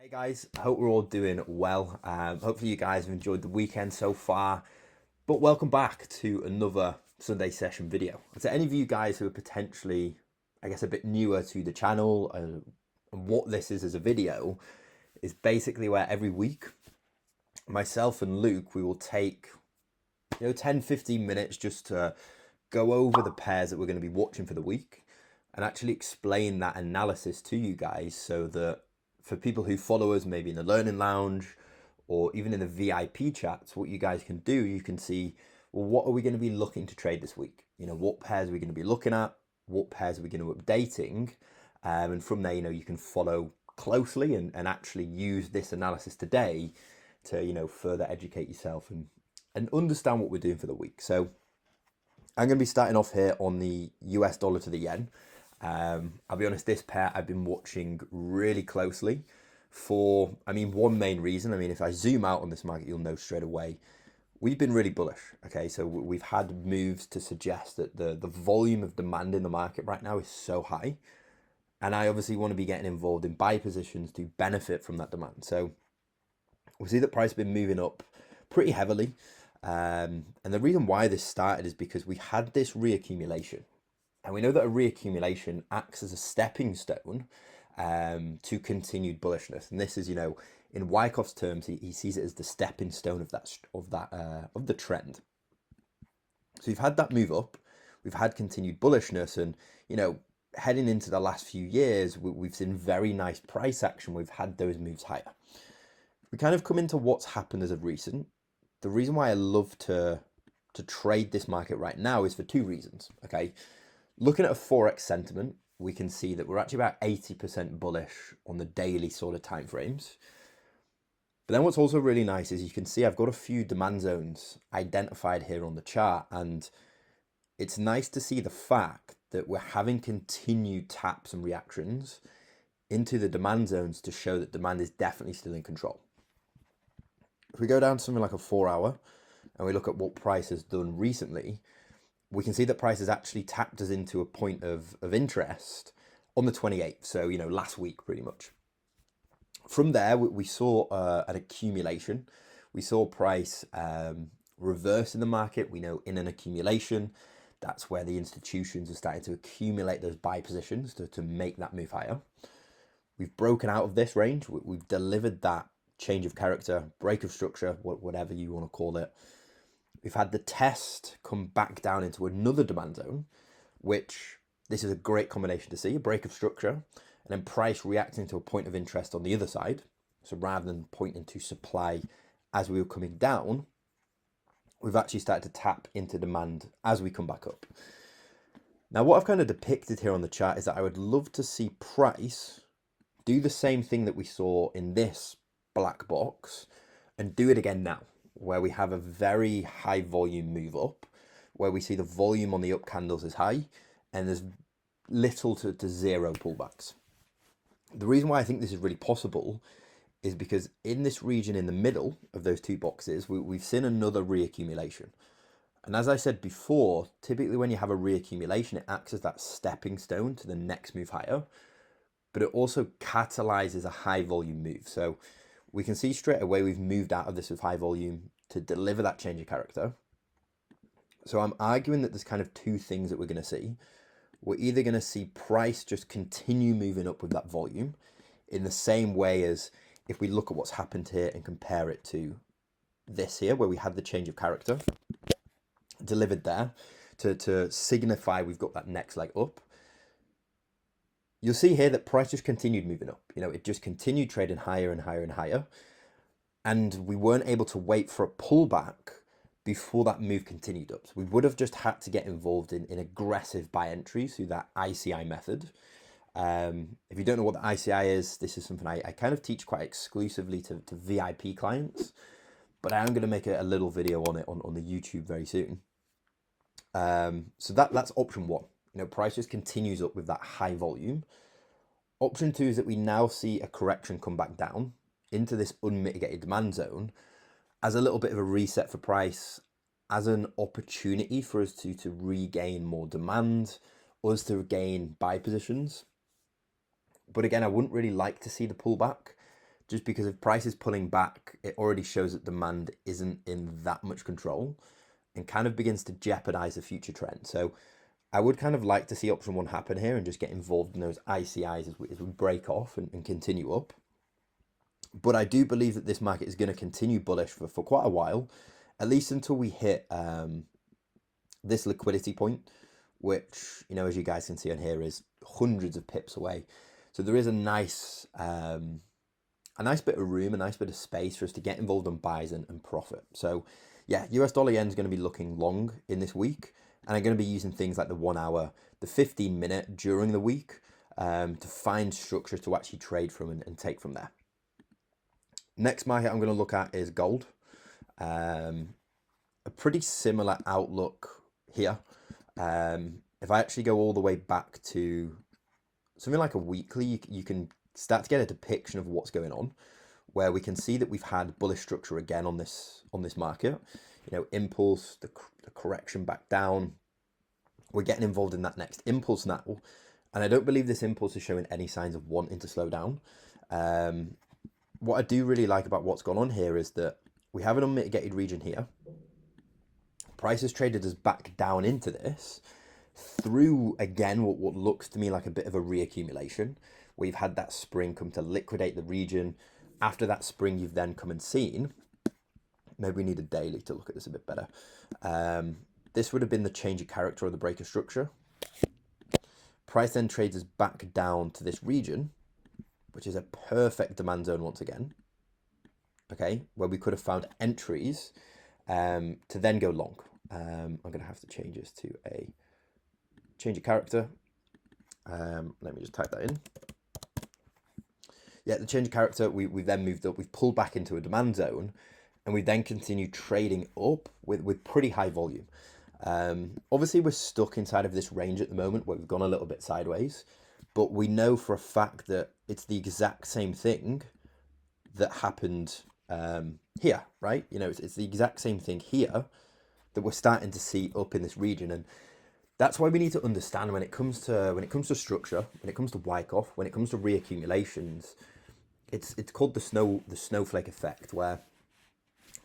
Hey guys, I hope we're all doing well. Hopefully you guys have enjoyed the weekend so far. But welcome back to another Sunday session video. To any of you guys who are potentially, I guess, a bit newer to the channel, and what this is as a video is basically where every week, myself and Luke, we will take 10-15 minutes just to go over the pairs that we're going to be watching for the week and actually explain that analysis to you guys, so that for people who follow us maybe in the learning lounge or even in the VIP chats, what you guys can do, you can see, well, what are we going to be looking to trade this week? What pairs are we going to be looking at? What pairs are we going to be updating? And from there, you can follow closely and actually use this analysis today to, further educate yourself and understand what we're doing for the week. So I'm going to be starting off here on the US dollar to the yen. I'll be honest, this pair I've been watching really closely for, one main reason. If I zoom out on this market, you'll know straight away, we've been really bullish. Okay, so we've had moves to suggest that the volume of demand in the market right now is so high. And I obviously want to be getting involved in buy positions to benefit from that demand. So we see that price has been moving up pretty heavily. And the reason why this started is because we had this reaccumulation. And we know that a reaccumulation acts as a stepping stone to continued bullishness. And this is, in Wyckoff's terms, he sees it as the stepping stone of the trend. So we've had that move up, we've had continued bullishness, and heading into the last few years, we've seen very nice price action. We've had those moves higher. We kind of come into what's happened as of recent. The reason why I love to trade this market right now is for two reasons. Okay. Looking at a Forex sentiment, we can see that we're actually about 80% bullish on the daily sort of timeframes. But then what's also really nice is you can see I've got a few demand zones identified here on the chart, and it's nice to see the fact that we're having continued taps and reactions into the demand zones to show that demand is definitely still in control. If we go down to something like a 4 hour and we look at what price has done recently, we can see that price has actually tapped us into a point of interest on the 28th. So, last week pretty much. From there, we saw an accumulation. We saw price reverse in the market. We know in an accumulation, that's where the institutions are starting to accumulate those buy positions to make that move higher. We've broken out of this range. We've delivered that change of character, break of structure, whatever you want to call it. We've had the test come back down into another demand zone, which this is a great combination to see, a break of structure, and then price reacting to a point of interest on the other side. So rather than pointing to supply as we were coming down, we've actually started to tap into demand as we come back up. Now, what I've kind of depicted here on the chart is that I would love to see price do the same thing that we saw in this black box and do it again now, where we have a very high volume move up, where we see the volume on the up candles is high and there's little to zero pullbacks. The reason why I think this is really possible is because in this region in the middle of those two boxes, we've seen another reaccumulation. And as I said before, typically when you have a reaccumulation, it acts as that stepping stone to the next move higher, but it also catalyzes a high volume move. So we can see straight away we've moved out of this with high volume to deliver that change of character. So I'm arguing that there's kind of two things that we're going to see. We're either going to see price just continue moving up with that volume in the same way as if we look at what's happened here and compare it to this here, where we had the change of character delivered there to signify we've got that next leg up. You'll see here that price just continued moving up. It just continued trading higher and higher and higher. And we weren't able to wait for a pullback before that move continued up. So we would have just had to get involved in aggressive buy entries through that ICI method. If you don't know what the ICI is, this is something I kind of teach quite exclusively to VIP clients. But I am going to make a little video on it on the YouTube very soon. So that's option one. Price just continues up with that high volume. Option two is that we now see a correction come back down into this unmitigated demand zone as a little bit of a reset for price, as an opportunity for us to regain more demand, us to gain buy positions. But again, I wouldn't really like to see the pullback just because if price is pulling back, it already shows that demand isn't in that much control and kind of begins to jeopardize the future trend. So I would kind of like to see option one happen here and just get involved in those ICIs as we break off and continue up. But I do believe that this market is going to continue bullish for quite a while, at least until we hit this liquidity point, which, you know, as you guys can see on here, is hundreds of pips away. So there is a nice bit of room, a nice bit of space for us to get involved on buys and profit. So yeah, US dollar yen is going to be looking long in this week. And I'm going to be using things like the 1 hour, the 15-minute during the week to find structure to actually trade from and take from there. Next market I'm going to look at is gold. A pretty similar outlook here. If I actually go all the way back to something like a weekly, you can start to get a depiction of what's going on, where we can see that we've had bullish structure again on this market. You know, impulse, the correction back down. We're getting involved in that next impulse now, and I don't believe this impulse is showing any signs of wanting to slow down. What I do really like about what's gone on here is that we have an unmitigated region here. Price has traded us back down into this through, again, what looks to me like a bit of a reaccumulation. We've had that spring come to liquidate the region. After that spring, you've then come and seen, maybe we need a daily to look at this a bit better. This would have been the change of character or the break of structure. Price then trades us back down to this region, which is a perfect demand zone once again, okay, where we could have found entries to then go long. I'm going to have to change this to a change of character. Let me just type that in. Yeah, the change of character, we've then moved up, we've pulled back into a demand zone, and we then continue trading up with pretty high volume. Obviously, we're stuck inside of this range at the moment where we've gone a little bit sideways, but we know for a fact that it's the exact same thing that happened here, right? You know, it's the exact same thing here that we're starting to see up in this region, and that's why we need to understand when it comes to structure, when it comes to Wyckoff, when it comes to reaccumulations, it's called the snowflake effect, where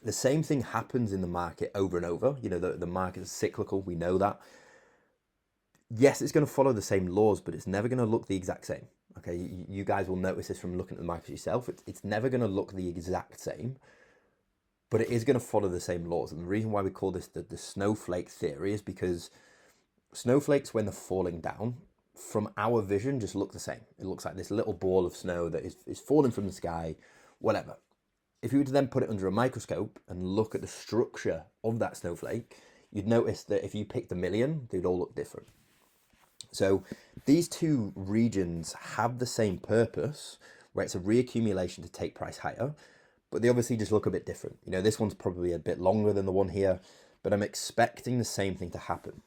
the same thing happens in the market over and over. You know, the market is cyclical. We know that. Yes, it's going to follow the same laws, but it's never going to look the exact same. Okay, you guys will notice this from looking at the market yourself. It's never going to look the exact same, but it is going to follow the same laws. And the reason why we call this the snowflake theory is because snowflakes, when they're falling down, from our vision, just look the same. It looks like this little ball of snow that is falling from the sky, whatever. If you were to then put it under a microscope and look at the structure of that snowflake, you'd notice that if you picked a million, they'd all look different. So these two regions have the same purpose, where it's a reaccumulation to take price higher, but they obviously just look a bit different. You know, this one's probably a bit longer than the one here, but I'm expecting the same thing to happen.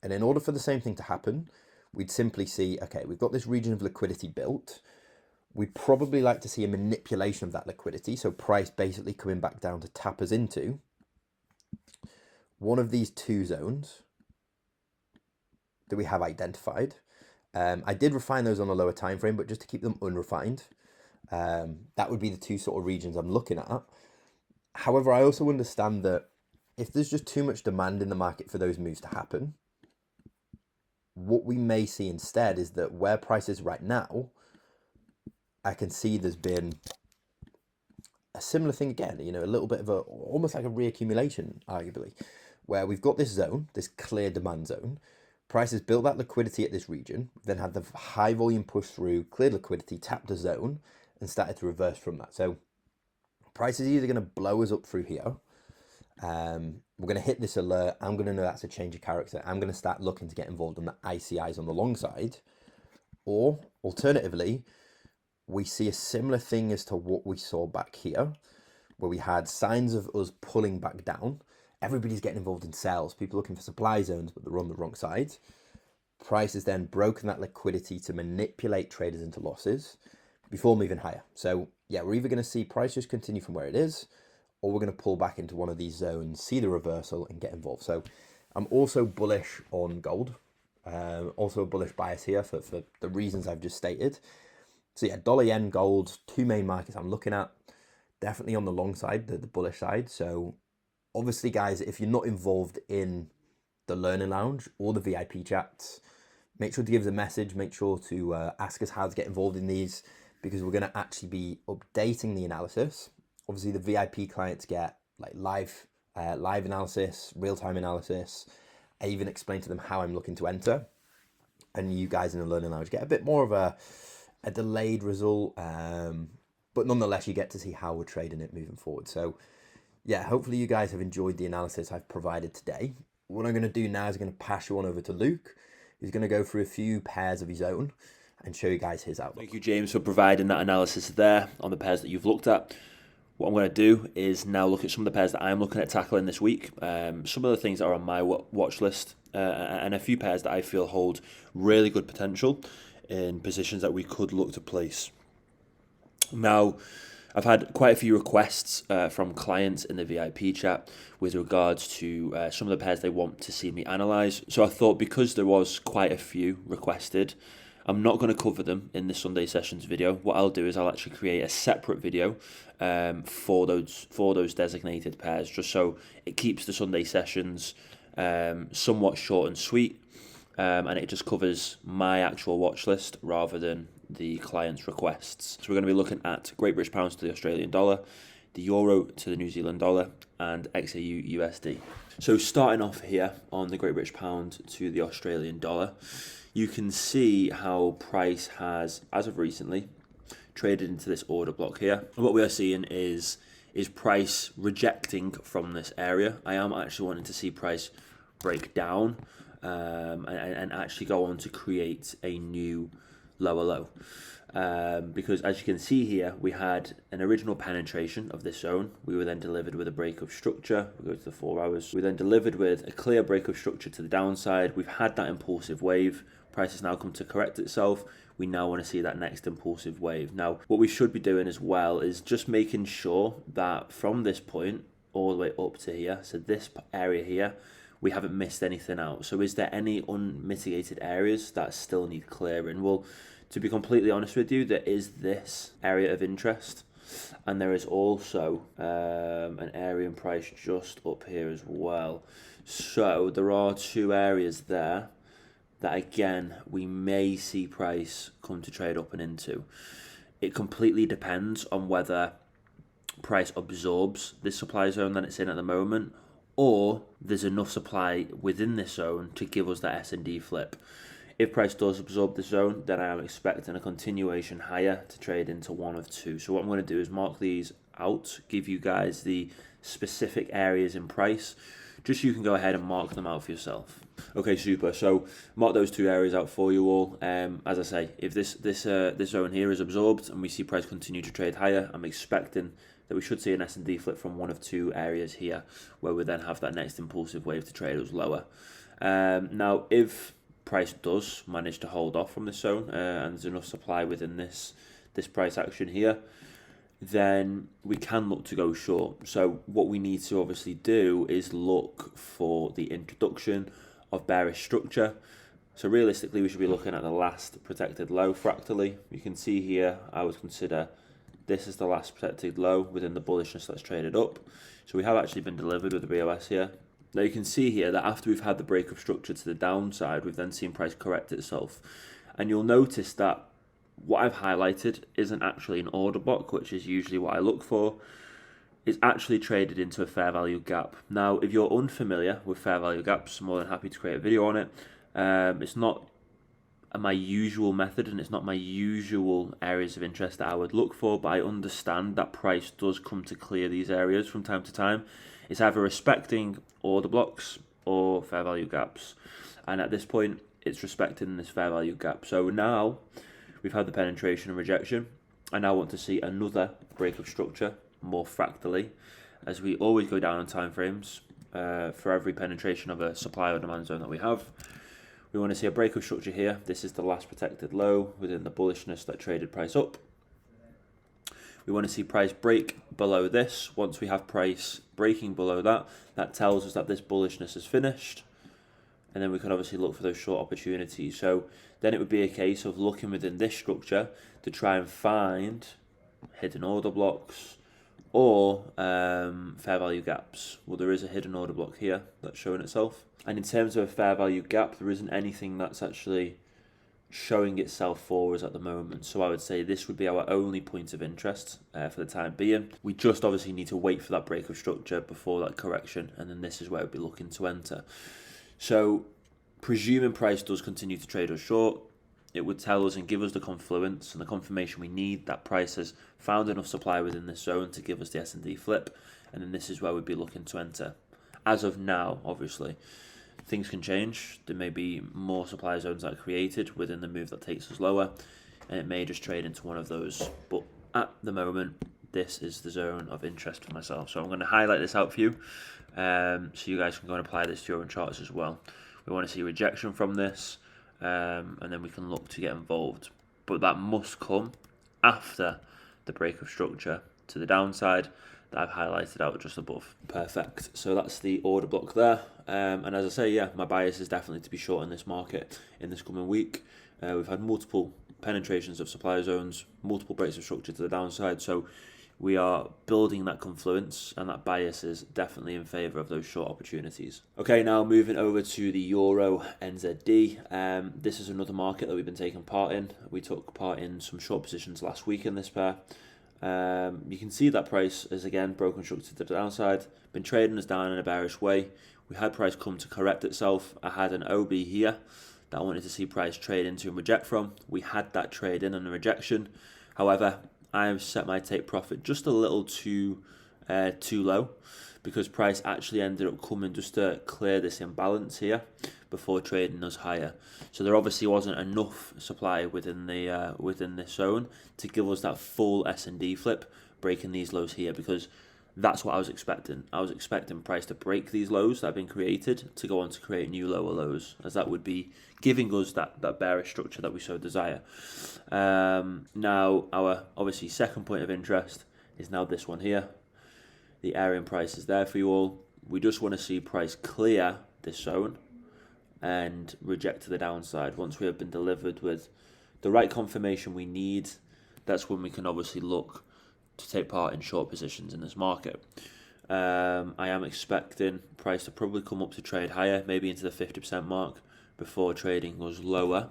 And in order for the same thing to happen, we'd simply see, okay, we've got this region of liquidity built. We'd probably like to see a manipulation of that liquidity. So price basically coming back down to tap us into one of these two zones that we have identified. I did refine those on a lower time frame, but just to keep them unrefined, that would be the two sort of regions I'm looking at. However, I also understand that if there's just too much demand in the market for those moves to happen, what we may see instead is that where price is right now, I can see there's been a similar thing again, you know, a little bit of almost like a reaccumulation, arguably, where we've got this zone, this clear demand zone. Price has built that liquidity at this region, then had the high volume push through, cleared liquidity, tapped the zone, and started to reverse from that. So price is either going to blow us up through here. We're going to hit this alert. I'm going to know that's a change of character. I'm going to start looking to get involved in the ICIs on the long side. Or alternatively, we see a similar thing as to what we saw back here, where we had signs of us pulling back down. Everybody's getting involved in sales. People looking for supply zones, but they're on the wrong side. Price has then broken that liquidity to manipulate traders into losses before moving higher. So yeah, we're either going to see price just continue from where it is, or we're going to pull back into one of these zones, see the reversal, and get involved. So I'm also bullish on gold. Also a bullish bias here for the reasons I've just stated. So yeah, dollar, yen, gold, two main markets I'm looking at. Definitely on the long side, the bullish side. So obviously, guys, if you're not involved in the Learning Lounge or the VIP chats, make sure to give us a message. Make sure to ask us how to get involved in these, because we're going to actually be updating the analysis. Obviously, the VIP clients get like live analysis, real-time analysis. I even explain to them how I'm looking to enter. And you guys in the Learning Lounge get a bit more of a delayed result, but nonetheless, you get to see how we're trading it moving forward. So yeah, hopefully you guys have enjoyed the analysis I've provided today. What I'm going to do now is I'm going to pass you on over to Luke, who's going to go through a few pairs of his own and show you guys his outlook. Thank you, James, for providing that analysis there on the pairs that you've looked at. What I'm going to do is now look at some of the pairs that I'm looking at tackling this week, some of the things that are on my watch list, and a few pairs that I feel hold really good potential in positions that we could look to place. Now, I've had quite a few requests from clients in the VIP chat with regards to some of the pairs they want to see me analyse. So I thought, because there was quite a few requested, I'm not going to cover them in the Sunday sessions video. What I'll do is I'll actually create a separate video for those designated pairs, just so it keeps the Sunday sessions somewhat short and sweet, and it just covers my actual watch list rather than the client's requests. So we're going to be looking at Great British Pounds to the Australian dollar, the Euro to the New Zealand dollar, and XAU USD. So starting off here on the Great British Pound to the Australian dollar, you can see how price has, as of recently, traded into this order block here. And what we are seeing is price rejecting from this area. I am actually wanting to see price break down and actually go on to create a new lower low. Because as you can see here, we had an original penetration of this zone. We were then delivered with a break of structure. We go to the 4 hours. We then delivered with a clear break of structure to the downside. We've had that impulsive wave. Price has now come to correct itself. We now want to see that next impulsive wave. Now, what we should be doing as well is just making sure that from this point all the way up to here, so this area here, we haven't missed anything out. So is there any unmitigated areas that still need clearing? Well, to be completely honest with you, there is this area of interest, and there is also an area in price just up here as well. So there are two areas there that, again, we may see price come to trade up and into. It completely depends on whether price absorbs this supply zone that it's in at the moment, or there's enough supply within this zone to give us that S&D flip. If price does absorb the zone, then I am expecting a continuation higher to trade into one of two. So what I'm going to do is mark these out, give you guys the specific areas in price, just so you can go ahead and mark them out for yourself. Okay, super. So mark those two areas out for you all. As I say, if this zone here is absorbed and we see price continue to trade higher, I'm expecting that we should see an S&D flip from one of two areas here, where we then have that next impulsive wave to trade us lower. Now, if price does manage to hold off from this zone and there's enough supply within this price action here, then we can look to go short. So what we need to obviously do is look for the introduction of bearish structure. So realistically, we should be looking at the last protected low fractally. You can see here, I would consider this is the last protected low within the bullishness that's traded up. So we have actually been delivered with the BOS here. Now you can see here that after we've had the break of structure to the downside, we've then seen price correct itself. And you'll notice that what I've highlighted isn't actually an order block, which is usually what I look for. It's actually traded into a fair value gap. Now, if you're unfamiliar with fair value gaps, I'm more than happy to create a video on it. It's not my usual method, and it's not my usual areas of interest that I would look for, but I understand that price does come to clear these areas from time to time. It's either respecting order blocks or fair value gaps, and at this point it's respecting this fair value gap. So now we've had the penetration and rejection. I now want to see another break of structure more fractally, as we always go down on time frames for every penetration of a supply or demand zone that we have. We want to see a break of structure here. This is the last protected low within the bullishness that traded price up. We want to see price break below this. Once we have price breaking below that, that tells us that this bullishness is finished. and then we can obviously look for those short opportunities. So then it would be a case of looking within this structure to try and find hidden order blocks or fair value gaps. Well, there is a hidden order block here that's showing itself. And in terms of a fair value gap, there isn't anything that's actually showing itself for us at the moment. So I would say this would be our only point of interest for the time being. We just obviously need to wait for that break of structure before that correction, and then this is where we'd be looking to enter. So presuming price does continue to trade us short, it would tell us and give us the confluence and the confirmation we need that price has found enough supply within this zone to give us the S&D flip, and then this is where we'd be looking to enter. As of now, obviously, things can change. There may be more supply zones that are created within the move that takes us lower, and it may just trade into one of those. But at the moment, this is the zone of interest for myself. So I'm going to highlight this out for you, so you guys can go and apply this to your own charts as well. We want to see rejection from this, and then we can look to get involved. But that must come after the break of structure to the downside that I've highlighted out just above. Perfect. So that's the order block there. And as I say, yeah, my bias is definitely to be short in this market in this coming week. We've had multiple penetrations of supply zones, multiple breaks of structure to the downside. So we are building that confluence, and that bias is definitely in favour of those short opportunities. Okay, now moving over to the Euro NZD. This is another market that we've been taking part in. We took part in some short positions last week in this pair. You can see that price is again broken structure to the downside, been trading us down in a bearish way. We had price come to correct itself. I had an OB here that I wanted to see price trade into and reject from. We had that trade in and a rejection. However, I have set my take profit just a little too low, because price actually ended up coming just to clear this imbalance here before trading us higher. So there obviously wasn't enough supply within the within this zone to give us that full S&D flip, breaking these lows here, because that's what I was expecting. I was expecting price to break these lows that have been created to go on to create new lower lows, as that would be giving us that bearish structure that we so desire. Now, our obviously second point of interest is now this one here. The area and price is there for you all. We just want to see price clear this zone and reject to the downside. Once we have been delivered with the right confirmation we need, that's when we can obviously look to take part in short positions in this market. I am expecting price to probably come up to trade higher, maybe into the 50% mark before trading goes lower.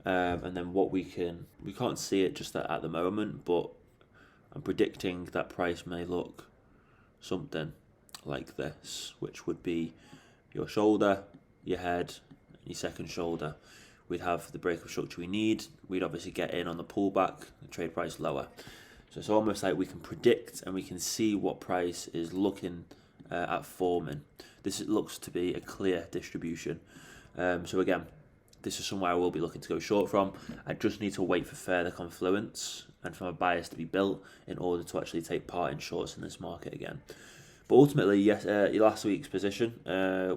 And then what we can't see it just at the moment, but I'm predicting that price may look something like this, which would be your shoulder, your head, your second shoulder. We'd have the break of structure we need. We'd obviously get in on the pullback, the trade price lower. So it's almost like we can predict and we can see what price is looking at forming. This looks to be a clear distribution. So again, this is somewhere I will be looking to go short from. I just need to wait for further confluence and for my bias to be built in order to actually take part in shorts in this market again. But ultimately, yes, last week's position,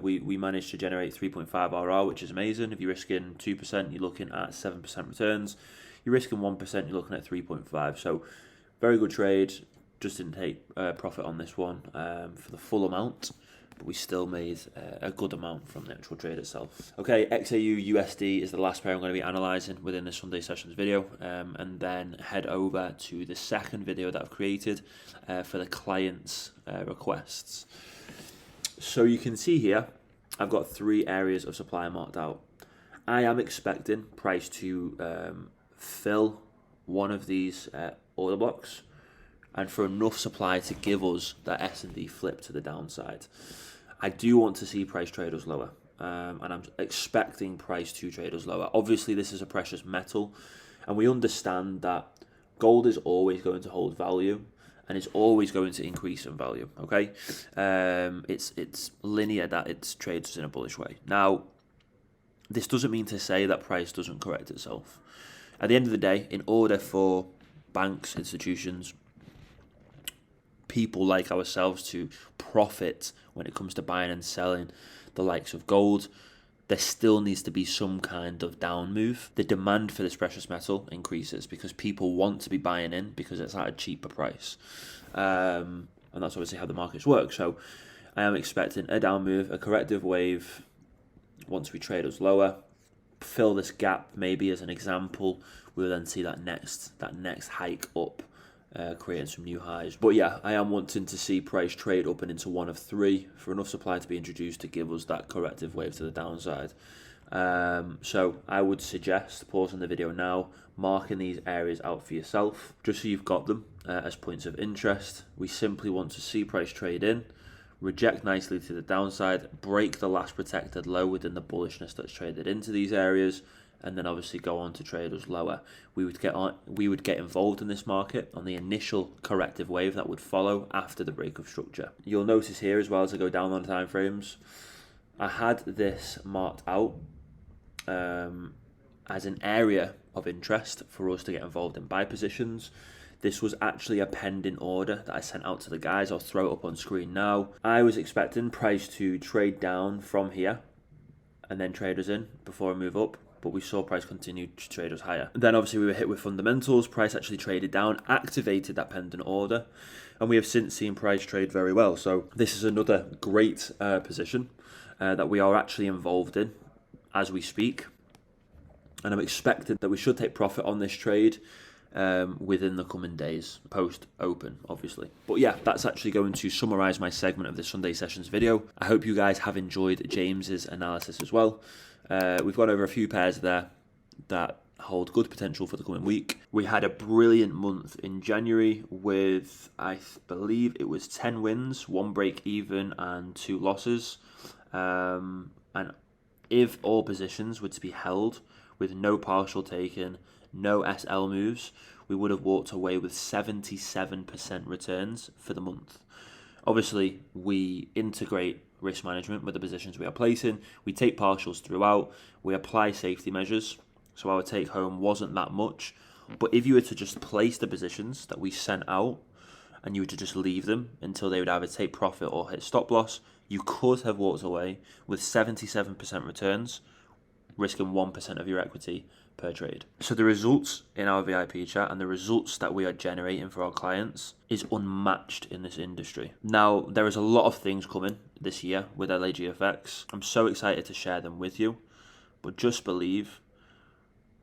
we managed to generate 3.5 RR, which is amazing. If you're risking 2%, you're looking at 7% returns. You're risking 1%, you're looking at 3.5. So very good trade. Just didn't take profit on this one for the full amount, but we still made a good amount from the actual trade itself. Okay, XAU USD is the last pair I'm going to be analysing within this Sunday sessions video, and then head over to the second video that I've created for the client's requests. So you can see here, I've got 3 areas of supply marked out. I am expecting price to fill one of these order blocks, and for enough supply to give us that S&D flip to the downside. I do want to see price trade us lower, and I'm expecting price to trade us lower. Obviously, this is a precious metal, and we understand that gold is always going to hold value, and it's always going to increase in value. Okay, it's linear that it trades in a bullish way. Now, this doesn't mean to say that price doesn't correct itself. At the end of the day, in order for banks, institutions, people like ourselves to profit when it comes to buying and selling the likes of gold, there still needs to be some kind of down move. The demand for this precious metal increases because people want to be buying in because it's at a cheaper price. And that's obviously how the markets work. So I am expecting a down move, a corrective wave, once we trade us lower, fill this gap maybe as an example, we'll then see that next hike up, creating some new highs. But yeah, I am wanting to see price trade up and into one of three for enough supply to be introduced to give us that corrective wave to the downside. So I would suggest pausing the video now, marking these areas out for yourself, just so you've got them as points of interest. We simply want to see price trade in, reject nicely to the downside, break the last protected low within the bullishness that's traded into these areas, and then obviously go on to trade us lower. We would get involved in this market on the initial corrective wave that would follow after the break of structure. You'll notice here as well, as I go down on the time frames, I had this marked out as an area of interest for us to get involved in buy positions. This was actually a pending order that I sent out to the guys. I'll throw it up on screen now. I was expecting price to trade down from here and then trade us in before I move up, but we saw price continue to trade us higher. Then obviously we were hit with fundamentals. Price actually traded down, activated that pending order, and we have since seen price trade very well. So this is another great position that we are actually involved in as we speak, and I'm expecting that we should take profit on this trade within the coming days, post open obviously. But yeah, that's actually going to summarize my segment of the Sunday sessions video. I hope you guys have enjoyed James's analysis as well. We've gone over a few pairs there that hold good potential for the coming week. We had a brilliant month in January with, I believe it was 10 wins, 1 break even and 2 losses. And if all positions were to be held with no partial taken, no SL moves, we would have walked away with 77% returns for the month. Obviously, we integrate risk management with the positions we are placing. We take partials throughout. We apply safety measures. So our take home wasn't that much. But if you were to just place the positions that we sent out and you were to just leave them until they would either take profit or hit stop loss, you could have walked away with 77% returns, risking 1% of your equity per trade. So the results in our VIP chat and the results that we are generating for our clients is unmatched in this industry. Now, there is a lot of things coming this year with LAGFX. I'm so excited to share them with you, but just believe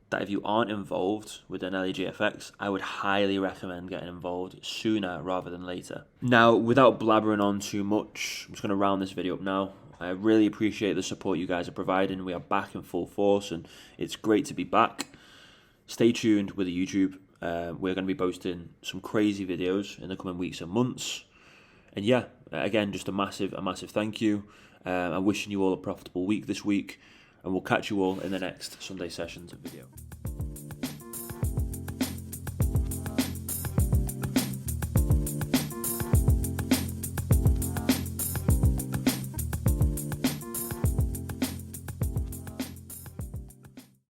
that if you aren't involved with an LAGFX, I would highly recommend getting involved sooner rather than later. Now, without blabbering on too much, I'm just going to round this video up now. I really appreciate the support you guys are providing. We are back in full force and it's great to be back. Stay tuned with the YouTube. We're going to be posting some crazy videos in the coming weeks and months. And yeah, again, just a massive thank you. I'm wishing you all a profitable week this week, and we'll catch you all in the next Sunday sessions video.